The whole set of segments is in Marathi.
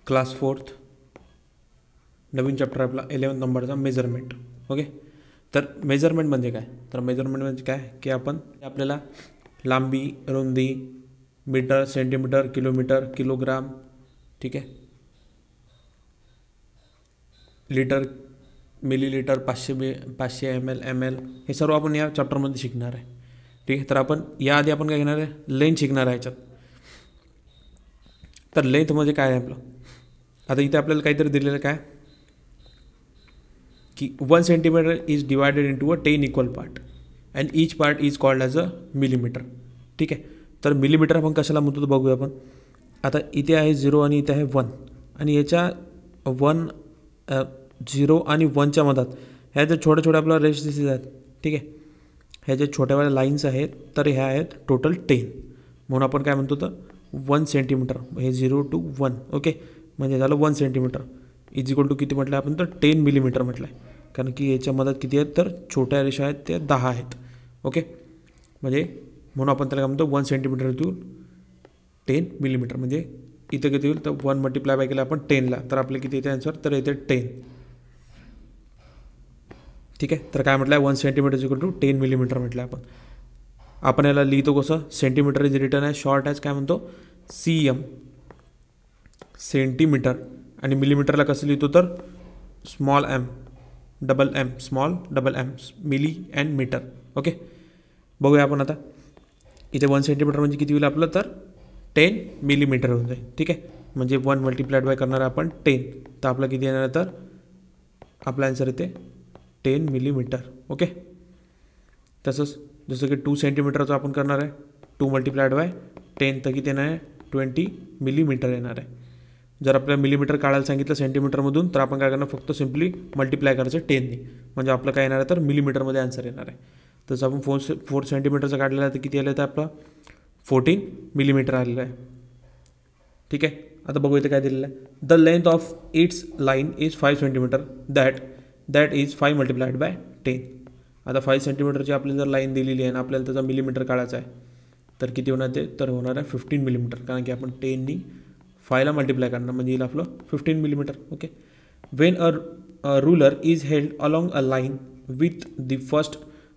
क्लास 4th नवीन चॅप्टर आपला 11 नंबरचा मेजरमेंट. ओके, तर मेजरमेंट म्हणजे काय, तर मेजरमेंट म्हणजे काय की आपण आपल्याला लांबी, रुंदी, मीटर, सेंटीमीटर, किलोमीटर, किलोग्राम, ठीक आहे, लिटर, मिलीलिटर, 500 ml हे सर्व आपण या चॅप्टरमध्ये शिकणार आहे. ठीक आहे, तर आपण याआधी आपण काय घेणार आहे, लेंथ शिकणार आहे याच्यात. तर लेंथ म्हणजे काय आहे आपलं, आता इथे आपल्याला काहीतरी दिलेलं काय की 1 centimetre is divided into a 10 equal part and each part is called as a millimetre. ठीक आहे, तर मिलीमीटर आपण कशाला म्हणतो तर बघूया आपण. आता इथे आहे 0 आणि इथे आहे 1 आणि याच्या 0 आणि 1च्या मधात ह्या ज्या छोट्या छोट्या आपल्याला रेष दिसत आहेत. ठीक आहे, ह्या ज्या छोट्यावाल्या लाईन्स आहेत तर ह्या आहेत टोटल 10, म्हणून आपण काय म्हणतो तर 1 सेंटीमीटर, हे 0 to 1. ओके, म्हणजे झालं 1 सेंटीमीटर इज इक्वल टू किती म्हटलं आपण तर 10 मिलीमीटर म्हटलं आहे, कारण की याच्या मधात किती आहेत तर छोट्या रेषा आहेत त्या 10 आहेत. ओके, म्हणजे म्हणून आपण त्याला काय म्हणतो 1 सेंटीमीटर टू 10 मिलीमीटर, म्हणजे इथं किती होईल तर 1 मल्टिप्लाय बाय केलं आपण 10ला, तर आपले किती येते आन्सर तर येते 10. ठीक आहे, तर काय म्हटलं आहे 1 centimetre is equal to 10 millimetre म्हटलं आपण. आपण याला लिहितो कसं, सेंटीमीटर इज रिटर्न आहे शॉर्ट ॲज काय म्हणतो CM सेंटीमीटर, आणि मिलीमीटरला कसं लिहितो तर small m double m small double m milli and metre. Okay, बघूया आपण आता इथे 1 सेंटीमीटर म्हणजे किती होईल आपलं तर 10 मिलीमीटर होऊन जाईल. ठीक आहे, म्हणजे 1 मल्टिप्लाइड बाय करणार आपण 10, तर आपलं किती येणार तर आपला आन्सर येते 10 मिलीमीटर. ओके, तसंच जसं की 2 सेंटीमीटरचं आपण करणार आहे 2 मल्टिप्लाइड बाय 10, तर किती येणार आहे 20 मिलीमीटर येणार आहे. जर आपल्याला मिलीमीटर काढायला सांगितलं सेंटीमीटरमधून तर आपण काय करणार फक्त सिम्पली मल्टिप्लाय करायचं 10नी, म्हणजे आपलं काय येणार आहे तर मिलीमीटरमध्ये आन्सर येणार आहे. तसं आपण 4 सेंटीमीटरचं काढलेलं आहे तर किती आलं तर आपलं 14 मिलीमीटर आलेलं आहे. ठीक आहे, आता बघू इथे काय दिलेलं आहे, the length of its line is 5 centimetre that is 5 multiplied by 10. आता 5 सेंटीमीटरची आपल्याला जर लाईन दिलेली आहे आणि आपल्याला त्याचा मिलीमीटर काढायचा आहे तर किती होणार ते तर होणार आहे 15 मिलीमीटर, कारण की आपण 10नी 5ला मल्टिप्लाय करणार म्हणजे येईल आपलं 15 millimetre. Okay, when a ruler is held along a line with the first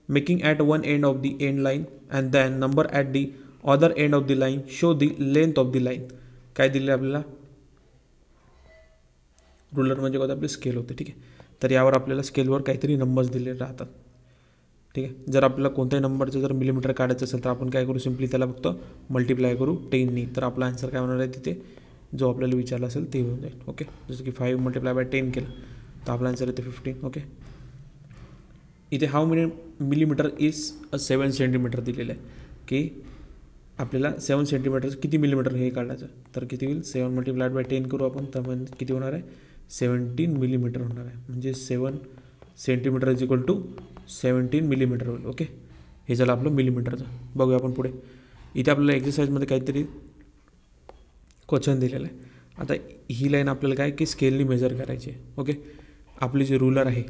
making at one end of the end line and then number at the other end of the line show the length of the line. काय दिले आपल्याला, रुलर म्हणजे काय आपले स्केल होते. ठीक आहे, तर यावर आपल्याला स्केलवर काहीतरी नंबर्स दिले राहतात. ठीक आहे, जर आपल्याला कोणत्याही नंबरचं जर मिलीमीटर काढायचं असेल तर आपण काय करू सिम्पली त्याला फक्त मल्टिप्लाय करू 10नी, तर आपला आन्सर काय होणार आहे तिथे जो आपल्याला विचारला असेल ते होऊन जाईल. ओके, जसं की 5 मल्टिप्लाय बाय 10 केलं तर आपला आन्सर येते 15. ओके, इथे how many millimetre is 7 centimetre दिलेलं आहे की आपल्याला 7 सेंटीमीटर किती मिलीमीटर हे काढायचं, तर किती होईल 7 मल्टिप्लाइड बाय 10 करू आपण, तर म्हणजे किती होणार आहे 17 मिलीमीटर होणार आहे, म्हणजे 7 centimetre is equal to 17 millimetre होईल. ओके, हे झालं आपलं मिलीमीटरचं. बघूया आपण पुढे, इथे आपल्याला एक्सरसाइजमध्ये काहीतरी क्वेश्चन दिलेलं आहे. आता ही लाईन आपल्याला काय की स्केलनी मेजर करायची आहे. ओके, आपली जे रुलर आहे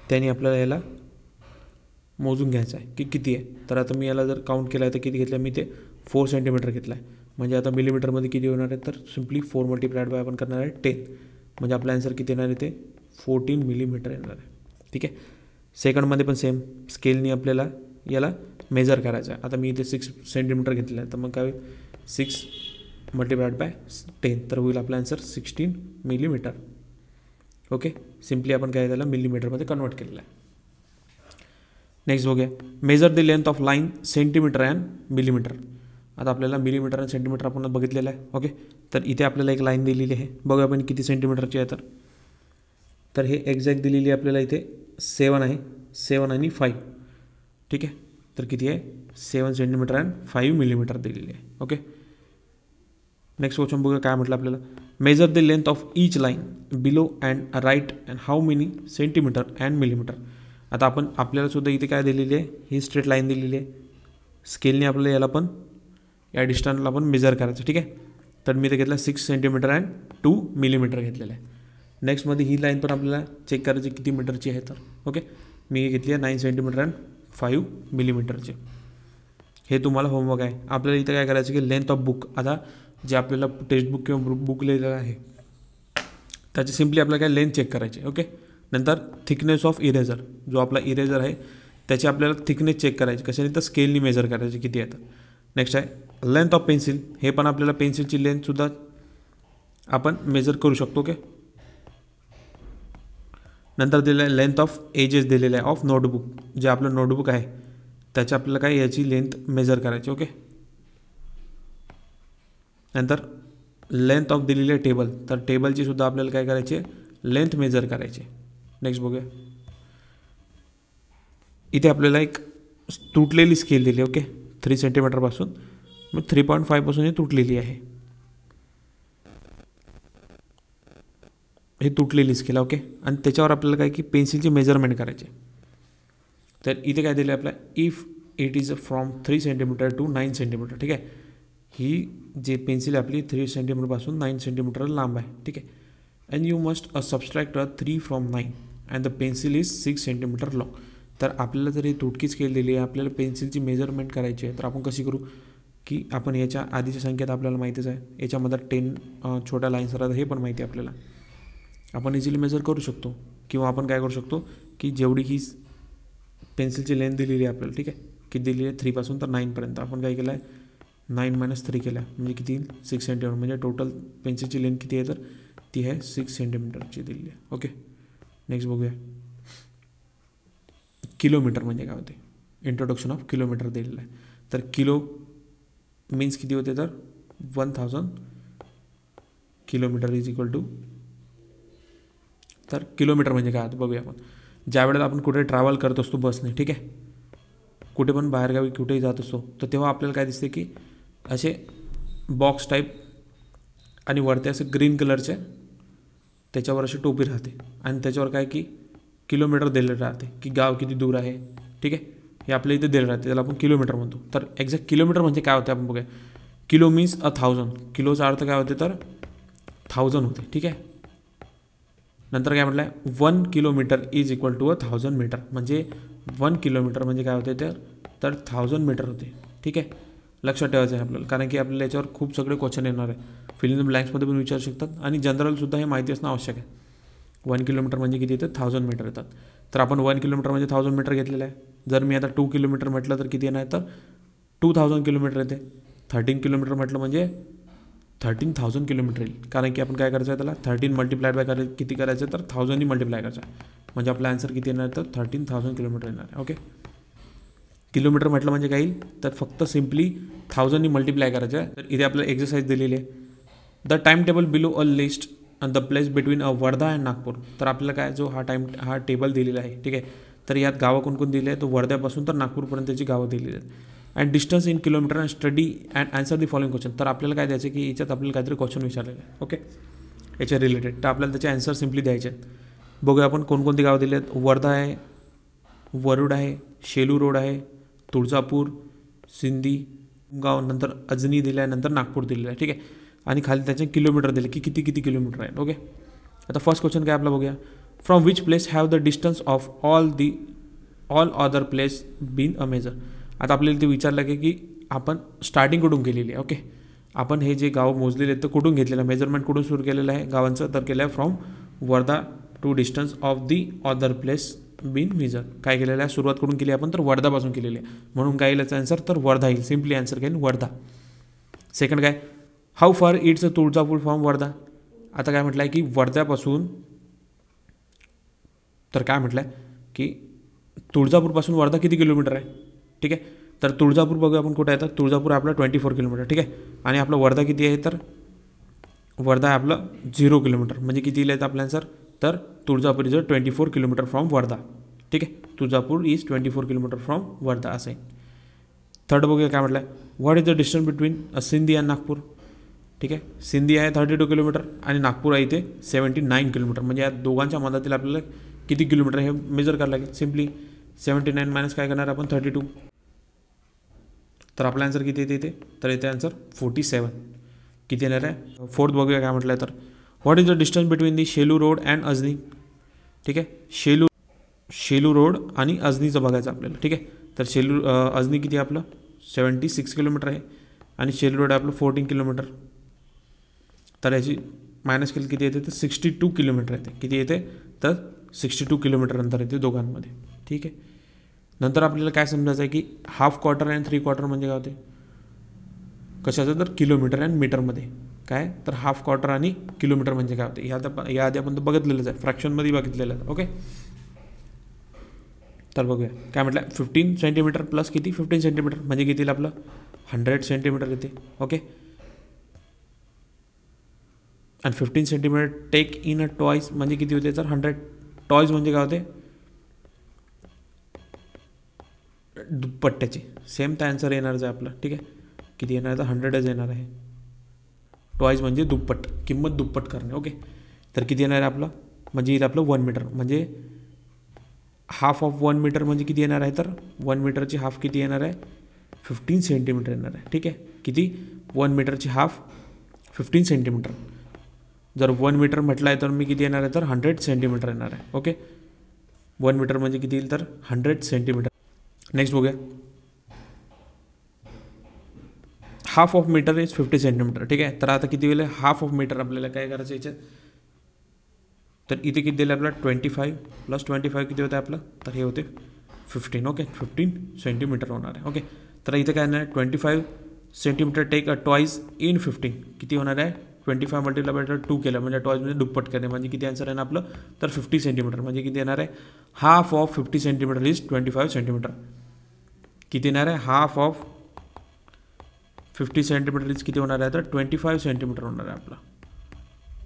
त्याने आपल्याला याला मोजून घ्यायचं आहे की किती आहे. तर आता मी याला जर काउंट केलं आहे तर किती घेतलं आहे मी ते 4 सेंटीमीटर घेतला आहे, म्हणजे आता मिलीमीटरमध्ये किती होणार आहे तर सिम्पली 4 मल्टिप्लाइड बाय आपण करणार आहे 10, म्हणजे आपला आन्सर किती येणार आहे ते 14 मिलीमीटर येणार आहे. ठीक आहे, सेकंडमध्ये पण सेम स्केलनी आपल्याला याला मेजर करायचं आहे. आता मी इथे 6 सेंटीमीटर घेतलेलं आहे, तर मग काय 6 मल्टिप्लाइड बाय 10, तर होईल आपला आन्सर 16 मिलीमीटर. ओके, सिम्पली आपण काय त्याला मिलीमीटरमध्ये कन्वर्ट केलेलं आहे. नेक्स्ट बघूया, major the length of line centimetre and millimetre. आता आपल्याला मिलीमीटर आणि सेंटीमीटर आपण बघितलेलं आहे. ओके, तर इथे आपल्याला एक लाईन दिलेली आहे, बघूया आपण किती सेंटीमीटरची आहे. तर हे एक्झॅक्ट दिलेली आहे आपल्याला इथे 7 आहे, 7 आणि 5. ठीक आहे, तर किती आहे 7 सेंटीमीटर अँड 5 मिलीमीटर दिलेली आहे. ओके, नेक्स्ट क्वेश्चन बघूया काय म्हटलं आपल्याला, measure the length of each line below and right and how many centimetre and millimetre. आता आपण आपल्याला सुद्धा इथे काय दिलेली आहे, ही स्ट्रेट लाईन दिलेली आहे, स्केलने आपल्याला याला पण या डिस्टन्सला पण मेजर करायचं. ठीक आहे, तर मी इथे घेतलं 6 सेंटीमीटर अँड 2 मिलीमीटर घेतलेलं आहे. नेक्स्टमध्ये ही लाईन पण आपल्याला चेक करायची किती मीटरची आहे तर. ओके, मी घेतली आहे 9 सेंटीमीटर अँड 5 मिलीमीटरची. हे तुम्हाला होमवर्क आहे. आपल्याला इथं काय करायचं की लेंथ ऑफ बुक, आता जे आपल्याला टेक्स्टबुक किंवा बुक लिहिलेलं आहे त्याची सिम्पली आपल्याला काय लेंथ चेक करायची. ओके. नंतर थिकनेस ऑफ इरेझर, जो आपला इरेझर आहे त्याची आपल्याला थिकनेस चेक करायची. कशाने तर स्केलनी मेजर करायची किती येतं. नेक्स्ट आहे लेंथ ऑफ पेन्सिल, हे पण आपल्याला पेन्सिलची लेंथसुद्धा आपण मेजर करू शकतो. ओके. नंतर दिलं आहे लेंथ ऑफ एजेस दिलेलं आहे ऑफ नोटबुक, जे आपलं नोटबुक आहे त्याची आपल्याला काय याची लेंथ मेजर करायची. ओके. नंतर लेंथ ऑफ दिलेली आहे टेबल, तर टेबलची सुद्धा आपल्याला काय करायची आहे लेंथ मेजर करायची. नेक्स्ट बघूया. इथे आपल्याला एक तुटलेली स्केल दिली. ओके. 3 सेंटीमीटरपासून मग 3.5 पासून ही तुटलेली आहे, हे तुटलेली स्केल. ओके. आणि त्याच्यावर आपल्याला काय की पेन्सिलची मेजरमेंट करायची. तर इथे काय दिलं आहे आपल्याला, if it is from 3 centimetre to 9 centimetre. ठीक आहे. ही जी पेन्सिल आपली 3 सेंटीमीटरपासून 9 सेंटीमीटर लांब आहे. ठीक आहे. And you must subtract 3 from 9 and the pencil is 6 centimetre long. तर आपल्याला जर ही तुटकी स्केल दिली आहे, आपल्याला पेन्सिलची मेजरमेंट करायची आहे, तर आपण कशी करू की आपण याच्या आधीच्या संख्येत आपल्याला माहितीच आहे, याच्यामध्ये 10 छोट्या लाईन्स राहतात, हे पण माहिती आहे आपल्याला, आपण इझिली मेजर करू शकतो. किंवा आपण काय करू शकतो की जेवढी ही पेन्सिलची लेंथ दिलेली आहे आपल्याला, ठीक आहे, किती दिलेली आहे 3 पासून तर 9 पर्यंत, आपण काय केलं आहे 9 - 3 केलं आहे, म्हणजे किती 6 सेंटीमीटर. म्हणजे टोटल पेन्सिलची लेंथ किती आहे तर ती आहे 6 सेंटीमीटरची दिलेली आहे. ओके. नेक्स्ट बघूया किलोमीटर म्हणजे काय होते. इंट्रोडक्शन ऑफ किलोमीटर दिलेलं आहे. तर किलो मीन्स किती होते तर 1000 किलोमीटर इज इक्वल टू, तर किलोमीटर म्हणजे काय बघूया आपण. ज्या वेळेला आपण कुठे ट्रॅव्हल करत असतो बसने, ठीक आहे, कुठे पण बाहेरगावी कुठेही जात असतो, तर तेव्हा आपल्याला काय दिसते की असे बॉक्स टाईप आणि वरती असे ग्रीन कलरचे त्याच्यावर अशी टोपी राहते आणि त्याच्यावर काय की किलोमीटर दिलेलं राहते की गाव किती दूर आहे. ठीक आहे. हे आपल्या इथे दिलेलं राहते, त्याला आपण किलोमीटर म्हणतो. तर एक्झॅक्ट किलोमीटर म्हणजे काय होते आपण बघूया. किलो मीन्स 1000, किलोचा अर्थ काय होते तर 1000 होते. ठीक आहे. नंतर काय म्हटलं आहे 1 kilometre is equal to 1000 metre. म्हणजे 1 किलोमीटर म्हणजे काय होते तर 1000 मीटर होते. ठीक आहे. लक्षात ठेवायचं आहे आपल्याला, कारण की आपल्याला याच्यावर खूप सगळे क्वेश्चन येणार आहे. फिल इन द ब्लँक्समध्ये पण विचारू शकतात आणि जनरलसुद्धा हे माहिती असणं आवश्यक आहे. 1 किलोमीटर म्हणजे किती येतं 1000 मीटर येतात. तर आपण 1 किलोमीटर म्हणजे 1000 मीटर घेतलेलं आहे. जर मी आता 2 किलोमीटर म्हटलं तर किती येणार तर 2000 किलोमीटर येते. 13 किलोमीटर म्हटलं म्हणजे 13000 किलोमीटर येईल, कारण की आपण काय करायचं आहे त्याला 13 मल्टिप्लायड बाय किती करायचं तर 1000 मल्टिप्लाय करायचं आहे. म्हणजे आपला आन्सर किती येणार तर 13000 किलोमीटर येणार आहे. ओके. किलोमीटर म्हटलं म्हणजे काय येईल तर फक्त सिम्पली 1000 मल्टिप्लाय करायचं आहे. तर इथे आपल्याला एक्सरसाइज दिलेली आहे. The time table below a list and the place between Wardha and Nagpur. तर आपल्याला काय जो हा टेबल दिलेला आहे, ठीक आहे, तर यात गावं कोणकोण दिले आहे, तो वर्ध्यापासून तर नागपूरपर्यंतची गावं दिलेली आहेत. And distance in kilometre and study and answer the following question. तर आपल्याला काय द्यायचं की याच्यात आपल्याला काहीतरी क्वेश्चन विचारलेलं आहे. ओके. याच्या रिलेटेड तर आपल्याला त्याचे आन्सर सिम्पली द्यायचे आहेत. बघूया आपण कोणकोणती गावं दिली आहेत. वर्धा आहे, वरुड आहे, शेलू रोड आहे, तुळजापूर, सिंधी गाव, नंतर अजनी दिलं आहे, नंतर नागपूर दिलेलं आहे. ठीक आहे. आणि खाली त्याचे किलोमीटर दिले की किती किती किलोमीटर आहे. ओके. आता फर्स्ट क्वेश्चन काय आपला बघूया. From which place have the distance of all other place been a measure. आता आपल्याला ते विचारलं की आपण स्टार्टिंग कुठून केलेली आहे. ओके. आपण हे जे गाव मोजलेले आहेत तर कुठून घेतलेलं आहे, मेजरमेंट कुठून सुरू केलेलं आहे गावांचं, तर केलं आहे from Wardha to distance of the other place been measure. काय केलेलं आहे, सुरुवात कुठून केली आपण तर वर्धापासून केलेली आहे. म्हणून काय येईल याचा आन्सर तर वर्धा येईल. सिम्पली आन्सर काय वर्धा. सेकंड काय, how far it's Tuljapur from Wardha. आता काय म्हटलं आहे की वर्ध्यापासून, तर काय म्हटलं आहे की तुळजापूरपासून वर्धा किती किलोमीटर आहे. ठीक आहे. तर तुळजापूर बघूया आपण कुठं आहे तर तुळजापूर आपलं 24 किलोमीटर. ठीक आहे. आणि आपलं वर्धा किती आहे तर वर्धा आहे आपलं 0 किलोमीटर. म्हणजे किती येईल आपलं आन्सर तर Tuljapur is 24 kilometre from Wardha. ठीक आहे. Tuljapur is 24 kilometre from Wardha असं आहे. थर्ड बघूया काय म्हटलं आहे, what is the distance between Sindhi and Nagpur. ठीक आहे. सिंधी आहे 32 किलोमीटर आणि नागपूर आहे इथे 79 किलोमीटर. म्हणजे या दोघांच्या मधातील आपल्याला किती किलोमीटर हे मेजर करायला लागेल. सिम्पली 79 मायनस काय करणार आपण 32. तर आपला आन्सर किती येते इथे तर येते आन्सर 47. किती येणार आहे. फोर्थ बघूया काय म्हटलं आहे तर what is the distance between the Shelu road and Ajni. ठीक आहे. शेलू रोड आणि अजनीचं बघायचं आपल्याला. ठीक आहे. तर अजनी किती आहे आपलं 76 किलोमीटर आहे आणि शेलू रोड आहे आपलं 14 किलोमीटर. तर याची मायनस केली किती येते तर 62 किलोमीटर येते. किती येते तर 62 किलोमीटर अंतर येते दोघांमध्ये. ठीक आहे. नंतर आपल्याला काय समजायचं आहे की हाफ क्वार्टर आणि 3/4 म्हणजे काय होते कशाचं तर किलोमीटर आणि मीटरमध्ये. काय तर हाफ क्वार्टर आणि किलोमीटर म्हणजे काय होते या आधी आपण बघितलेलंच आहे, फ्रॅक्शनमध्ये बघितलेलं आहे. ओके. तर बघूया काय म्हटलं 15 सेंटीमीटर प्लस किती 15 सेंटीमीटर म्हणजे किती येईल आपलं 100 सेंटीमीटर येते. ओके. आणि 15 centimetre take in a toys म्हणजे किती होते तर 100 टॉईज म्हणजे काय होते दुप्पट्ट्याचे. सेम तर आन्सर येणारच आहे आपलं. ठीक आहे. किती येणार तर 100च येणार आहे. टॉईज म्हणजे दुप्पट, किंमत दुप्पट करणे. ओके. तर किती येणार आहे आपलं म्हणजे येईल आपलं 1 मीटर म्हणजे हाफ ऑफ 1 मीटर म्हणजे किती येणार आहे तर 1 मीटरची हाफ किती येणार आहे 15 सेंटीमीटर येणार आहे. ठीक आहे. किती 1 मीटरची हाफ 15 सेंटीमीटर. जर 1 मीटर म्हटलं आहे तर मी किती येणार आहे तर 100 सेंटीमीटर येणार आहे. ओके. 1 मीटर म्हणजे किती येईल तर 100 सेंटीमीटर. नेक्स्ट बघूया half of metre is 50 centimetre. ठीक आहे. तर आता किती होईल हाफ ऑफ मीटर आपल्याला काय करायचं याच्यात तर इथे किती दिलं आपलं 25 प्लस 25 किती होतं आपलं तर हे होते 15. ओके. 15 सेंटीमीटर होणार आहे. ओके. तर इथे काय येणार आहे 25 centimetre take a toys in 15 किती होणार आहे 25 मल्टिप्लाय बाय 2 केलं म्हणजे टॉईज म्हणजे दुप्पट करणे म्हणजे किती आन्सर आहे ना आपलं तर 50 सेंटीमीटर म्हणजे किती येणार आहे half of 50 centimetre is 25 centimetre. किती येणार आहे हाफ ऑफ 50 सेंटीमीटर इज किती होणार आहे तर 25 सेंटीमीटर होणार आहे आपला.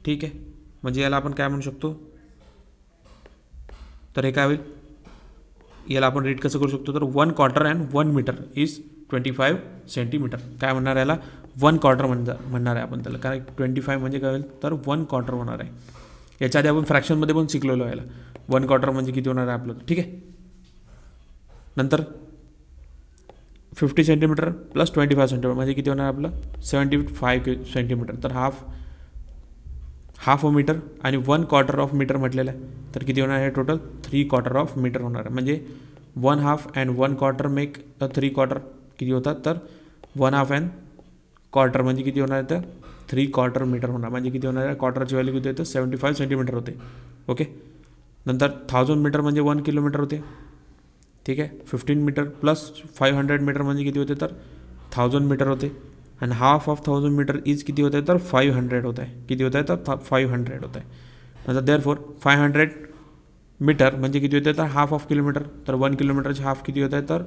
ठीक आहे. म्हणजे याला आपण काय म्हणू शकतो तर हे काय होईल याला आपण रीड कसं करू शकतो तर 1 quarter and 1 metre is 25 centimetre. काय म्हणणार याला 1 क्वार्टर म्हणणार आहे आपण त्याला काय 25 म्हणजे काय होईल तर 1 क्वार्टर होणार आहे. याच्या आधी आपण फ्रॅक्शनमध्ये पण शिकलेलो याला 1 क्वार्टर म्हणजे किती होणार आहे आपलं. ठीक आहे. नंतर 50 सेंटीमीटर प्लस 25 सेंटीमीटर म्हणजे किती होणार आपलं 75 सेंटीमीटर. तर हाफ अ मीटर आणि 1 क्वार्टर ऑफ मीटर म्हटलेलं आहे तर किती होणार आहे टोटल 3 क्वार्टर ऑफ मीटर होणार आहे. म्हणजे 1 half and 1 quarter make a 3 quarter किती होतात तर 1 हाफ अँड क्वार्टर म्हणजे किती होणार आहे तर 3 क्वार्टर मीटर होणार म्हणजे किती होणार आहे क्वार्टरची व्हॅल्यू किती होते 75 सेंटीमीटर होते. ओके. नंतर 1000 मीटर म्हणजे 1 किलोमीटर होते. ठीक आहे. 15 मीटर प्लस 500 मीटर म्हणजे किती होते तर 1000 मीटर होते. आणि हाफ ऑफ 1000 मीटर इज किती होत आहे तर 500 होत आहे. किती होत आहे तर 500 होत आहे. नंतर देअरफॉर 500 मीटर म्हणजे किती होते तर हाफ ऑफ किलोमीटर. तर 1 किलोमीटरचे हाफ किती होत आहे तर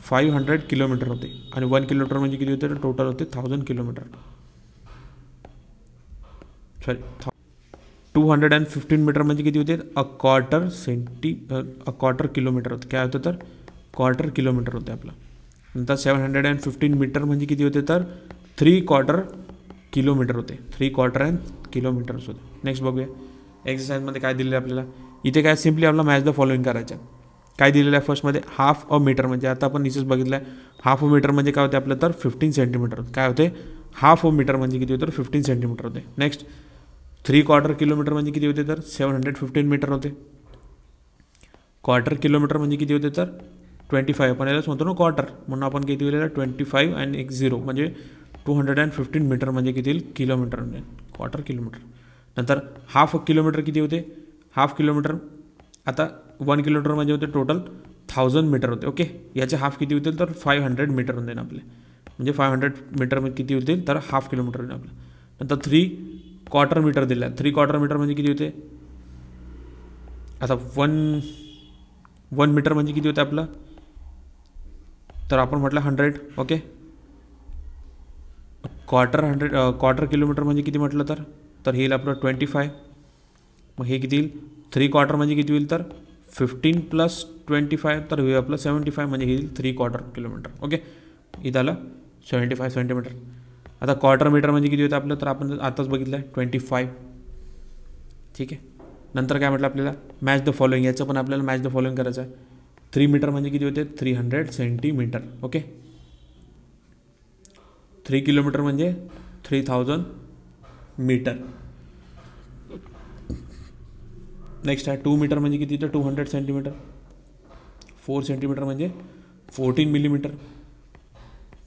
500 किलोमीटर होते. आणि 1 किलोमीटर म्हणजे किती होते तर टोटल होते 1000 किलोमीटर. सॉरी 215 मीटर म्हणजे किती होते अ क्वार्टर किलोमीटर होते. काय होतं तर क्वार्टर किलोमीटर होते आपलं. नंतर 715 मीटर म्हणजे किती होते तर 3 क्वार्टर किलोमीटर होते. 3 क्वार्टर अँड किलोमीटर्स होते. नेक्स्ट बघूया एक्सरसाइजमध्ये काय दिलेलं आहे आपल्याला. इथे काय सिम्पली आपला मॅच द फॉलोइंग करायचं. काय दिलेलं आहे फर्स्टमध्ये हाफ अ मीटर म्हणजे आता आपण इथेच बघितलं आहे हाफ अ मीटर म्हणजे काय होते आपलं तर 15 सेंटीमीटर. काय होते हाफ अ मीटर म्हणजे किती होते तर 15 सेंटीमीटर होते. नेक्स्ट 3 क्वार्टर किलोमीटर म्हणजे किती होते तर 715 मीटर होते. क्वार्टर किलोमीटर म्हणजे किती होते तर 25 आपण यालाच म्हणतो ना क्वार्टर म्हणून आपण किती दिलेलं 25 अँड 10 म्हणजे 215 मीटर म्हणजे किती येईल किलोमीटर म्हणजे क्वार्टर किलोमीटर. नंतर हाफ किलोमीटर किती होते हाफ किलोमीटर आता 1 किलोमीटर म्हणजे होते टोटल 1000 मीटर होते. ओके. याचे हाफ किती होतील तर 500 मीटर होते ना आपले म्हणजे 500 मीटर म्हणजे किती होतील तर हाफ किलोमीटर होते आपलं. नंतर 3 क्वार्टर मीटर दिला 3 क्वार्टर मीटर म्हणजे किती होते आता 1 मीटर म्हणजे किती होते आपलं तर आपण म्हटलं 100. ओके. क्वार्टर किलोमीटर म्हणजे किती म्हटलं तर हे येईल आपलं 25. मग हे किती येईल 3 क्वार्टर म्हणजे किती होईल तर 15 प्लस 25 तर हे आपलं 75 म्हणजे हे येईल 3 क्वार्टर किलोमीटर. ओके. इथं आलं 75 सेंटीमीटर. आता क्वार्टर मीटर म्हणजे किती होतं आपलं तर आपण आताच बघितलं आहे 25. ठीक आहे. नंतर काय म्हटलं आपल्याला मॅच द फॉलोइंग याचं पण आपल्याला मॅच द फॉलोइंग करायचं आहे. 3 मीटर म्हणजे किती होते 300 सेंटीमीटर. ओके. 3 किलोमीटर म्हणजे 3000 मीटर. नेक्स्ट आहे 2 मीटर म्हणजे किती तर 200 सेंटीमीटर. 4 सेंटीमीटर म्हणजे 14 मिलीमीटर.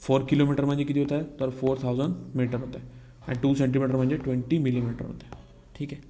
4 किलोमीटर म्हणजे किती होत आहे तर 4000 मीटर होत आहे. आणि 2 सेंटीमीटर म्हणजे 20 मिलीमीटर होते. ठीक आहे.